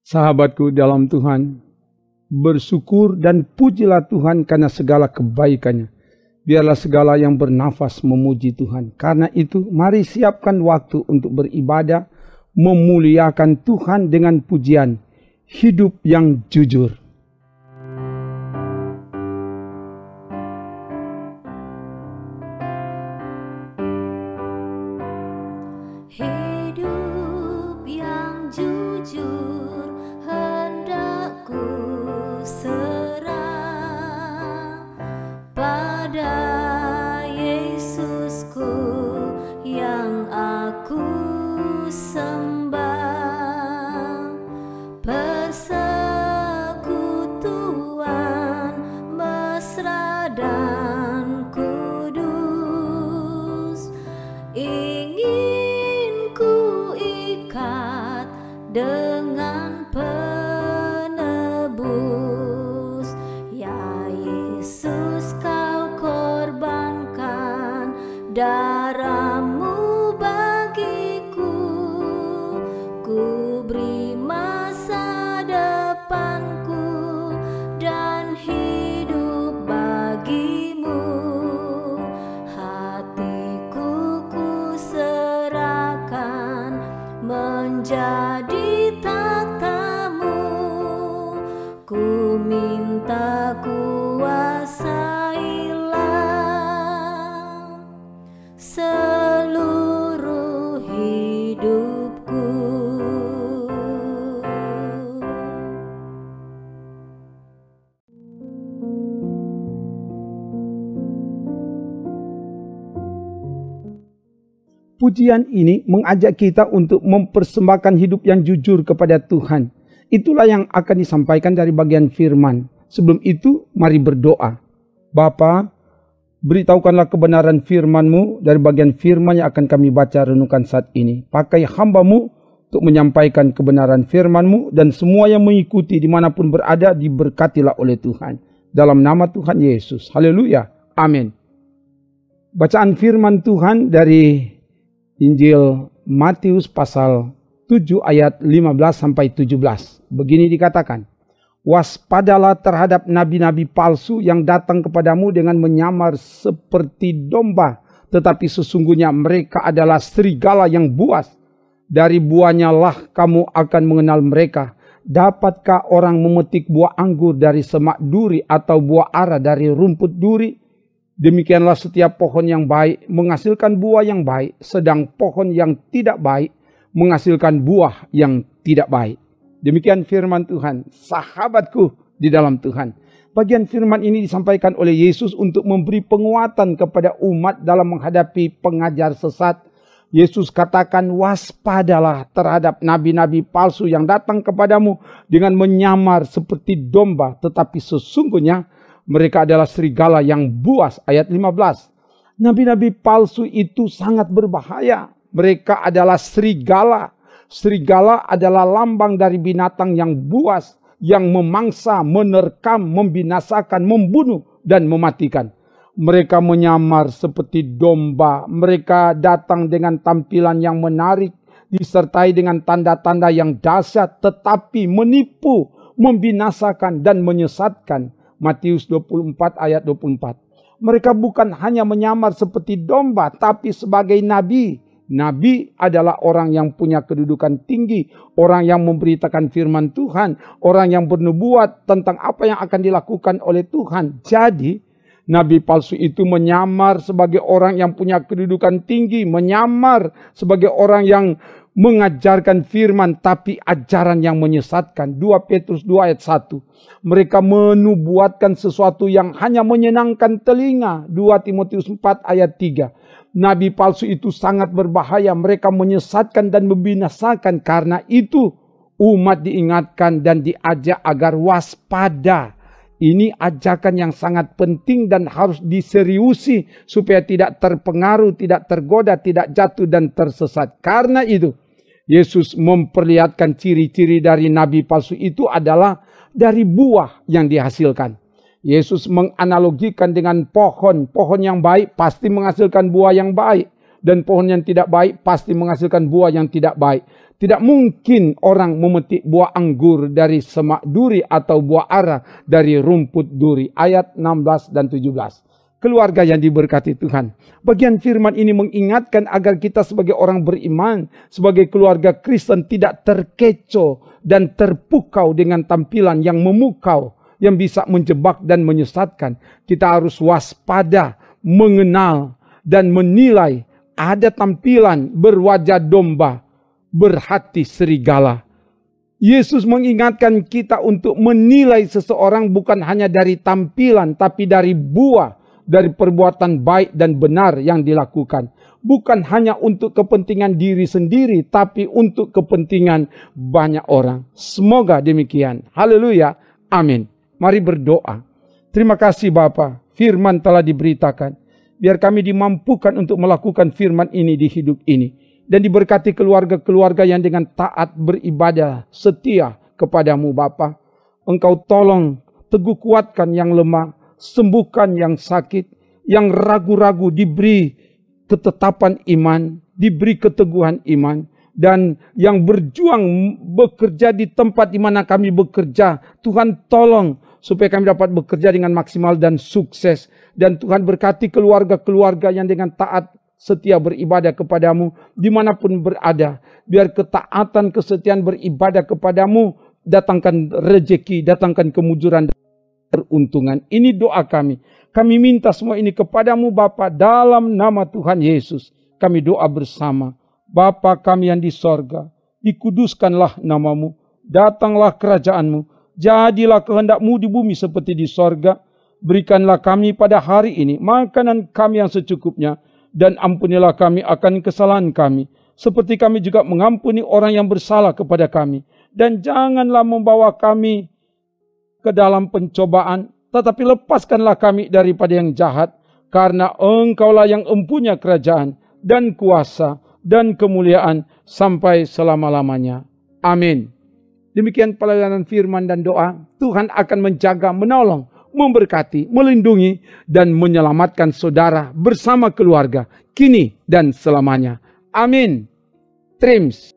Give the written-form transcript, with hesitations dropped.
Sahabatku dalam Tuhan, bersyukur dan pujilah Tuhan karena segala kebaikannya. Biarlah segala yang bernafas memuji Tuhan. Karena itu, mari siapkan waktu untuk beribadah, memuliakan Tuhan dengan pujian, hidup yang jujur. Hidup yang jujur hendakku serah pada Yesusku yang aku sembah. Persekutuan mesra dan kudus ingin ku ikat dengan penebus. Ya Yesus, kau korbankan darahmu bagiku, ku beri masa depanku dan hidup bagimu. Hatiku ku serahkan menjadi takhtamu, ku minta kuasailah seluruh hidupku. Pujian ini mengajak kita untuk mempersembahkan hidup yang jujur kepada Tuhan. Itulah yang akan disampaikan dari bagian firman. Sebelum itu, mari berdoa. Bapa, beritahukanlah kebenaran firman-Mu dari bagian firman yang akan kami baca renungkan saat ini. Pakai hamba-Mu untuk menyampaikan kebenaran firman-Mu, dan semua yang mengikuti dimanapun berada diberkatilah oleh Tuhan. Dalam nama Tuhan Yesus. Haleluya. Amin. Bacaan firman Tuhan dari Injil Matius pasal 7 ayat 15-17. Begini dikatakan, waspadalah terhadap nabi-nabi palsu yang datang kepadamu dengan menyamar seperti domba, tetapi sesungguhnya mereka adalah serigala yang buas. Dari buahnya lah kamu akan mengenal mereka. Dapatkah orang memetik buah anggur dari semak duri atau buah ara dari rumput duri? Demikianlah setiap pohon yang baik menghasilkan buah yang baik, sedang pohon yang tidak baik menghasilkan buah yang tidak baik. Demikian firman Tuhan, sahabatku di dalam Tuhan. Bagian firman ini disampaikan oleh Yesus untuk memberi penguatan kepada umat dalam menghadapi pengajar sesat. Yesus katakan, waspadalah terhadap nabi-nabi palsu yang datang kepadamu dengan menyamar seperti domba, tetapi sesungguhnya mereka adalah serigala yang buas. Ayat 15. Nabi-nabi palsu itu sangat berbahaya. Mereka adalah serigala. Serigala adalah lambang dari binatang yang buas, yang memangsa, menerkam, membinasakan, membunuh, dan mematikan. Mereka menyamar seperti domba. Mereka datang dengan tampilan yang menarik, disertai dengan tanda-tanda yang dahsyat, tetapi menipu, membinasakan, dan menyesatkan. Matius 24 ayat 24. Mereka bukan hanya menyamar seperti domba, tapi sebagai nabi. Nabi adalah orang yang punya kedudukan tinggi, orang yang memberitakan firman Tuhan, orang yang bernubuat tentang apa yang akan dilakukan oleh Tuhan. Jadi, nabi palsu itu menyamar sebagai orang yang punya kedudukan tinggi, menyamar sebagai orang yang mengajarkan firman, tapi ajaran yang menyesatkan. 2 Petrus 2 ayat 1. Mereka menubuatkan sesuatu yang hanya menyenangkan telinga. 2 Timotius 4 ayat 3. Nabi palsu itu sangat berbahaya. Mereka menyesatkan dan membinasakan. Karena itu umat diingatkan dan diajak agar waspada. Ini ajakan yang sangat penting dan harus diseriusi supaya tidak terpengaruh, tidak tergoda, tidak jatuh dan tersesat. Karena itu Yesus memperlihatkan ciri-ciri dari nabi palsu itu adalah dari buah yang dihasilkan. Yesus menganalogikan dengan pohon. Pohon yang baik pasti menghasilkan buah yang baik. Dan pohon yang tidak baik pasti menghasilkan buah yang tidak baik. Tidak mungkin orang memetik buah anggur dari semak duri atau buah ara dari rumput duri. Ayat 16 dan 17. Keluarga yang diberkati Tuhan. Bagian firman ini mengingatkan agar kita sebagai orang beriman, sebagai keluarga Kristen tidak terkecoh dan terpukau dengan tampilan yang memukau, yang bisa menjebak dan menyesatkan. Kita harus waspada, mengenal dan menilai. Ada tampilan berwajah domba, berhati serigala. Yesus mengingatkan kita untuk menilai seseorang bukan hanya dari tampilan, tapi dari buah, dari perbuatan baik dan benar yang dilakukan. Bukan hanya untuk kepentingan diri sendiri, tapi untuk kepentingan banyak orang. Semoga demikian. Haleluya. Amin. Mari berdoa. Terima kasih Bapa, firman telah diberitakan. Biar kami dimampukan untuk melakukan firman ini di hidup ini. Dan diberkati keluarga-keluarga yang dengan taat beribadah setia kepadamu Bapa. Engkau tolong teguh kuatkan yang lemah, sembuhkan yang sakit, yang ragu-ragu diberi ketetapan iman, diberi keteguhan iman. Dan yang berjuang bekerja di tempat di mana kami bekerja, Tuhan tolong supaya kami dapat bekerja dengan maksimal dan sukses. Dan Tuhan berkati keluarga-keluarga yang dengan taat setia beribadah kepadamu dimanapun berada. Biar ketaatan, kesetiaan beribadah kepadamu datangkan rejeki, datangkan kemujuran dan peruntungan. Ini doa kami. Kami minta semua ini kepadamu Bapa dalam nama Tuhan Yesus. Kami doa bersama. Bapa kami yang di sorga, dikuduskanlah namamu, datanglah kerajaanmu, jadilah kehendakmu di bumi seperti di sorga. Berikanlah kami pada hari ini makanan kami yang secukupnya, dan ampunilah kami akan kesalahan kami, seperti kami juga mengampuni orang yang bersalah kepada kami. Dan janganlah membawa kami ke dalam pencobaan, tetapi lepaskanlah kami daripada yang jahat, karena Engkaulah yang empunya kerajaan dan kuasa dan kemuliaan sampai selama-lamanya. Amin. Demikian pelayanan firman dan doa. Tuhan akan menjaga, menolong, memberkati, melindungi, dan menyelamatkan saudara bersama keluarga, kini dan selamanya. Amin. Trims.